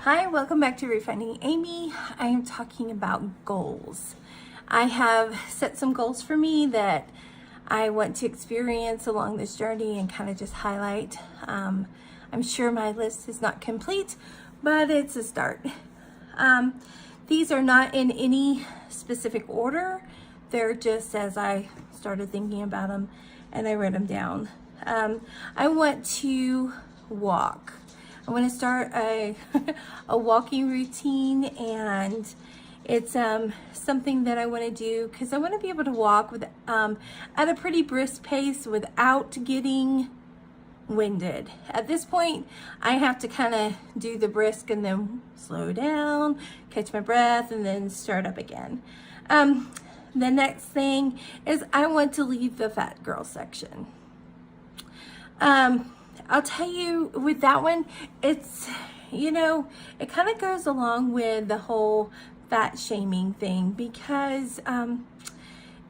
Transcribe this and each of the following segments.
Hi, welcome back to Refining Amy. I am talking about goals. I have set some goals for me that I want to experience along this journey and kind of just highlight. I'm sure my list is not complete, but it's a start. These are not in any specific order. They're just as I started thinking about them and I wrote them down. I want to walk. I want to start a walking routine, and it's something that I want to do because I want to be able to walk with at a pretty brisk pace without getting winded. At this point, I have to kind of do the brisk and then slow down, catch my breath, and then start up again. The next thing is I want to leave the fat girl section. I'll tell you with that one, it's, it kind of goes along with the whole fat shaming thing because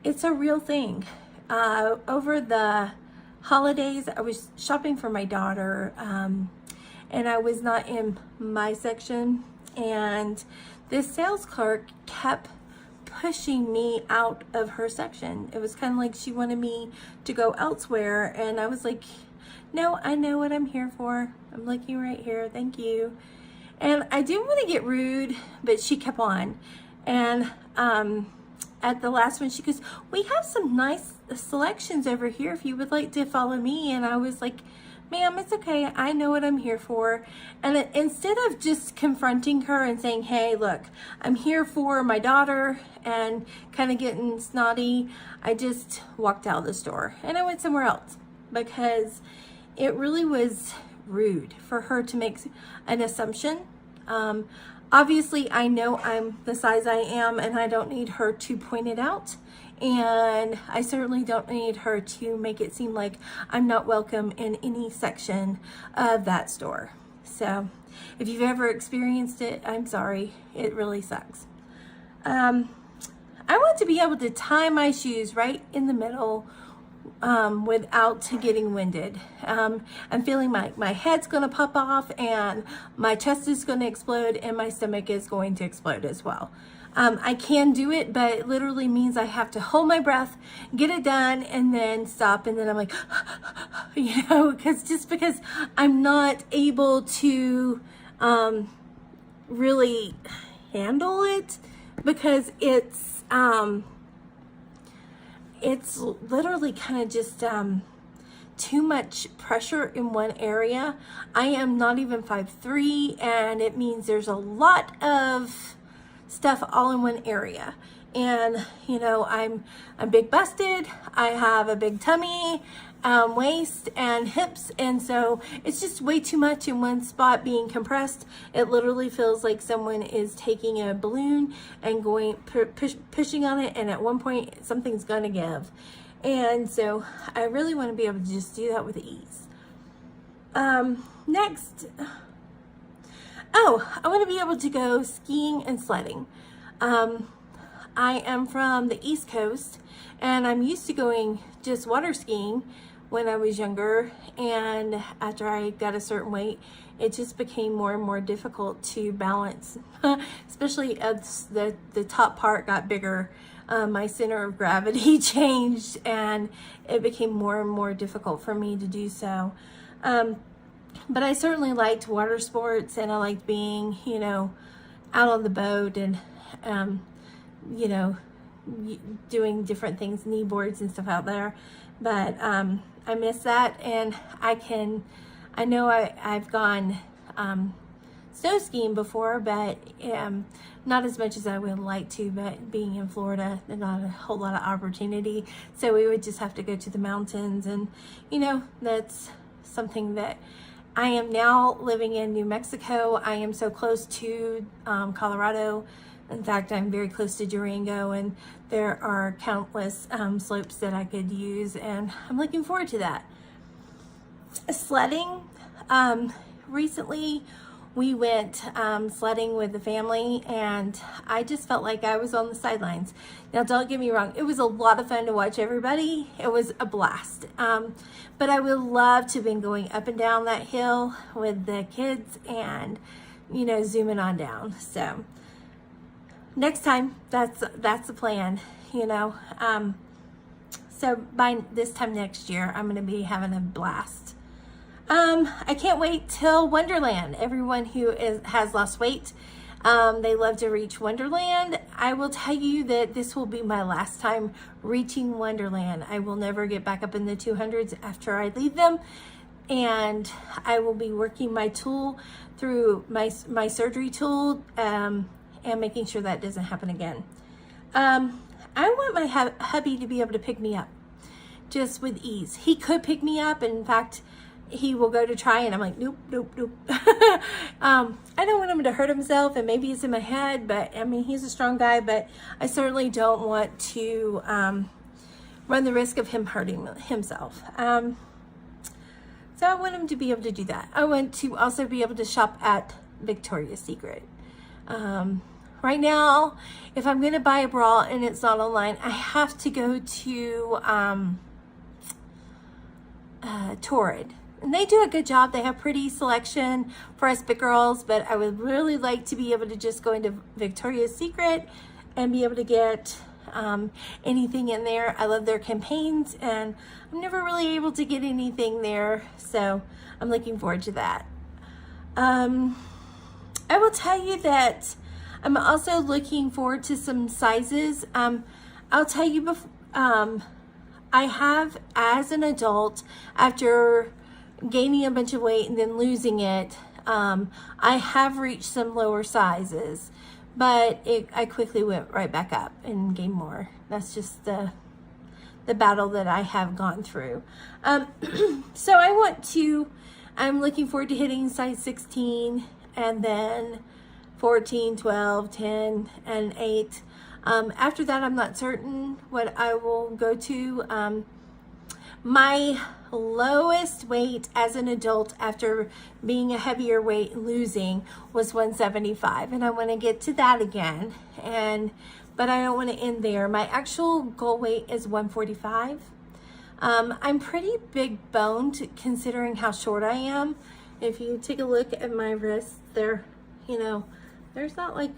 it's a real thing. Over the holidays, I was shopping for my daughter and I was not in my section, and this sales clerk kept pushing me out of her section. It was kind of like she wanted me to go elsewhere, and I was like, no, I know what I'm here for. I'm looking right here. Thank you. And I didn't want to get rude, but she kept on. And at the last one, she goes, we have some nice selections over here if you would like to follow me. And I was like, ma'am, it's okay. I know what I'm here for. And instead of just confronting her and saying, hey, look, I'm here for my daughter, and kind of getting snotty, I just walked out of the store and I went somewhere else because it really was rude for her to make an assumption. Obviously, I know I'm the size I am, and I don't need her to point it out. And I certainly don't need her to make it seem like I'm not welcome in any section of that store. So if you've ever experienced it, I'm sorry. It really sucks. I want to be able to tie my shoes right in the middle without getting winded. I'm feeling my head's going to pop off, and my chest is going to explode, and my stomach is going to explode as well. I can do it, but it literally means I have to hold my breath, get it done, and then stop. And then I'm like, because I'm not able to really handle it, because it's literally kind of just too much pressure in one area. I am not even 5'3", and it means there's a lot of stuff all in one area. And I'm big busted. I have a big tummy, waist, and hips, and so it's just way too much in one spot being compressed. It literally feels like someone is taking a balloon and going pushing on it, and at one point something's gonna give. And so I really want to be able to just do that with ease. Next, I want to be able to go skiing and sledding. I am from the East Coast, and I'm used to going just water skiing when I was younger, and after I got a certain weight, it just became more and more difficult to balance, especially as the top part got bigger. My center of gravity changed, and it became more and more difficult for me to do so. But I certainly liked water sports, and I liked being, out on the boat and, doing different things, knee boards and stuff out there. But I miss that, and I know I've gone snow skiing before, but not as much as I would like to. But being in Florida, there's not a whole lot of opportunity, so we would just have to go to the mountains, and that's something that I am now living in New Mexico. I am so close to Colorado. In fact, I'm very close to Durango, and there are countless slopes that I could use, and I'm looking forward to that. Sledding. Recently, we went sledding with the family, and I just felt like I was on the sidelines. Now, don't get me wrong, it was a lot of fun to watch everybody. It was a blast. But I would love to have been going up and down that hill with the kids and you know, zooming on down. So next time, that's the plan, you know. So by this time next year, I'm going to be having a blast. I can't wait till Wonderland. Everyone who has lost weight, they love to reach Wonderland. I will tell you that this will be my last time reaching Wonderland. I will never get back up in the 200s after I leave them. And I will be working my tool through my surgery tool, and making sure that doesn't happen again. I want my hubby to be able to pick me up just with ease. He could pick me up. In fact, he will go to try and I'm like, nope, nope, nope. I don't want him to hurt himself, and maybe it's in my head, but I mean, he's a strong guy, but I certainly don't want to run the risk of him hurting himself. So I want him to be able to do that. I want to also be able to shop at Victoria's Secret. Right now, if I'm going to buy a bra and it's not online, I have to go to Torrid. And they do a good job. They have pretty selection for us big girls, but I would really like to be able to just go into Victoria's Secret and be able to get anything in there. I love their campaigns, and I'm never really able to get anything there, so I'm looking forward to that. I will tell you that I'm also looking forward to some sizes. I'll tell you, I have, as an adult, after gaining a bunch of weight and then losing it, I have reached some lower sizes, but I quickly went right back up and gained more. That's just the battle that I have gone through. So I'm looking forward to hitting size 16, and then 14, 12, 10, and 8. After that, I'm not certain what I will go to. My lowest weight as an adult after being a heavier weight and losing was 175, and I want to get to that again, but I don't want to end there. My actual goal weight is 145. I'm pretty big boned considering how short I am. If you take a look at my wrists, they're, you know, there's not like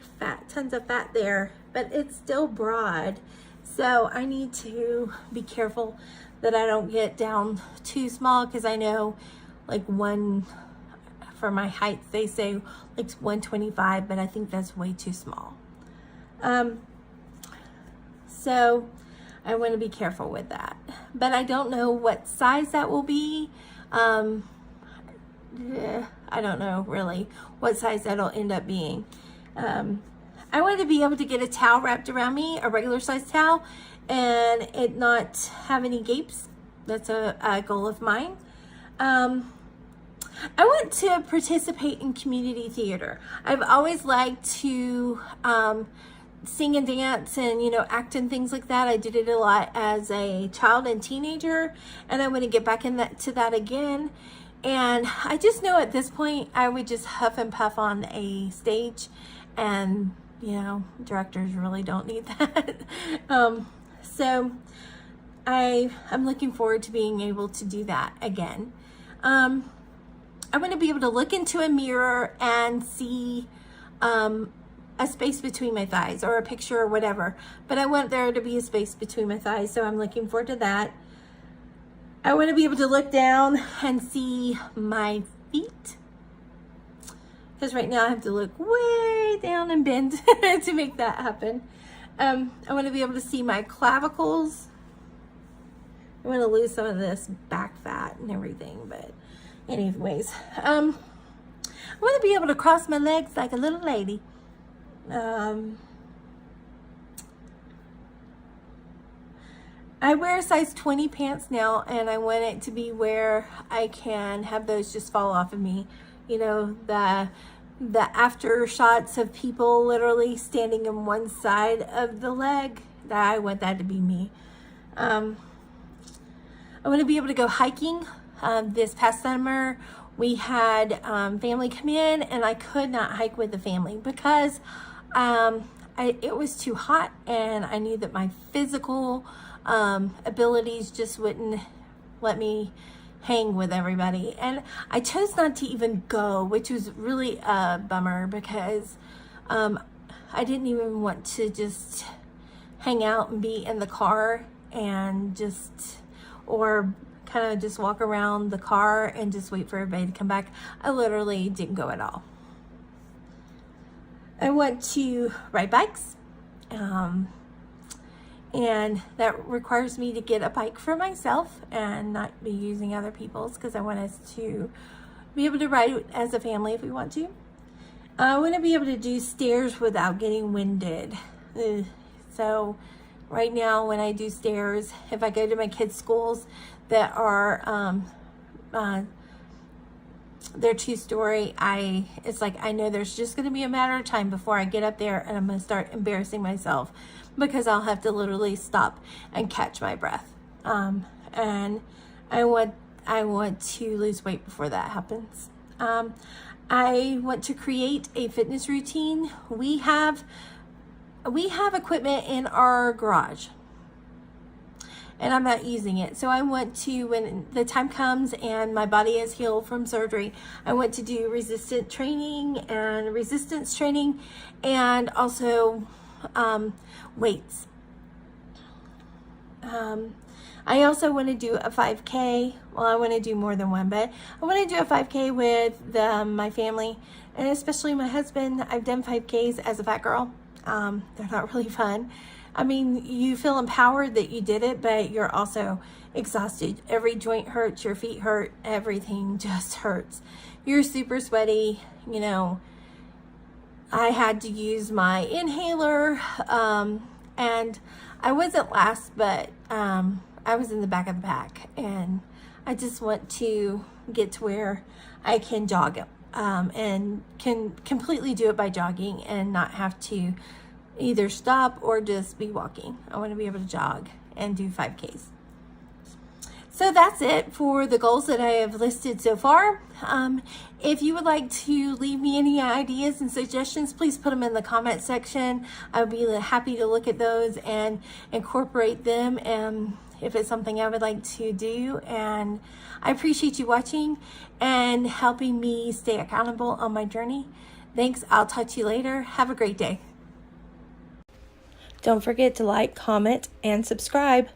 tons of fat there, but it's still broad. So I need to be careful that I don't get down too small, because I know like for my height, they say like 125, but I think that's way too small. So I want to be careful with that, but I don't know what size that will be. I don't know really what size that'll end up being. I want to be able to get a towel wrapped around me, a regular size towel, and it not have any gapes. That's a goal of mine. I want to participate in community theater. I've always liked to sing and dance and, you know, act and things like that. I did it a lot as a child and teenager, and I want to get back to that again. And I just know at this point I would just huff and puff on a stage, and you know, directors really don't need that. So I'm looking forward to being able to do that again. I want to be able to look into a mirror and see a space between my thighs, or a picture or whatever, but I want there to be a space between my thighs, so I'm looking forward to that. I want to be able to look down and see my feet, because right now I have to look way down and bend to make that happen. I want to be able to see my clavicles. I want to lose some of this back fat and everything, but anyways, I want to be able to cross my legs like a little lady. I wear a size 20 pants now, and I want it to be where I can have those just fall off of me. You know, the after shots of people literally standing on one side of the leg, I want that to be me. I want to be able to go hiking. This past summer, we had family come in, and I could not hike with the family because it was too hot, and I knew that my physical abilities just wouldn't let me hang with everybody. And I chose not to even go, which was really a bummer because I didn't even want to just hang out and be in the car and or kind of just walk around the car and just wait for everybody to come back. I literally didn't go at all. I went to ride bikes, and that requires me to get a bike for myself and not be using other people's, because I want us to be able to ride as a family if we want to. I want to be able to do stairs without getting winded. So right now when I do stairs, if I go to my kids' schools that are they're 2-story, it's like I know there's just going to be a matter of time before I get up there and I'm going to start embarrassing myself, because I'll have to literally stop and catch my breath. And I want to lose weight before that happens. I want to create a fitness routine. We have equipment in our garage, and I'm not using it. So I want to, when the time comes and my body is healed from surgery, I want to do resistance training and also weights. I also want to do a 5K. Well, I want to do more than one, but I want to do a 5K with my family, and especially my husband. I've done 5Ks as a fat girl. They're not really fun. I mean, you feel empowered that you did it, but you're also exhausted. Every joint hurts, your feet hurt, everything just hurts. You're super sweaty. You know, I had to use my inhaler, and I wasn't last, but I was in the back of the pack, and I just want to get to where I can jog and can completely do it by jogging and not have to either stop or just be walking. I want to be able to jog and do 5Ks. So that's it for the goals that I have listed so far. If you would like to leave me any ideas and suggestions, please put them in the comment section. I'll be happy to look at those and incorporate them, and if it's something I would like to do. And I appreciate you watching and helping me stay accountable on my journey. Thanks. I'll talk to you later. Have a great day. Don't forget to like, comment, and subscribe.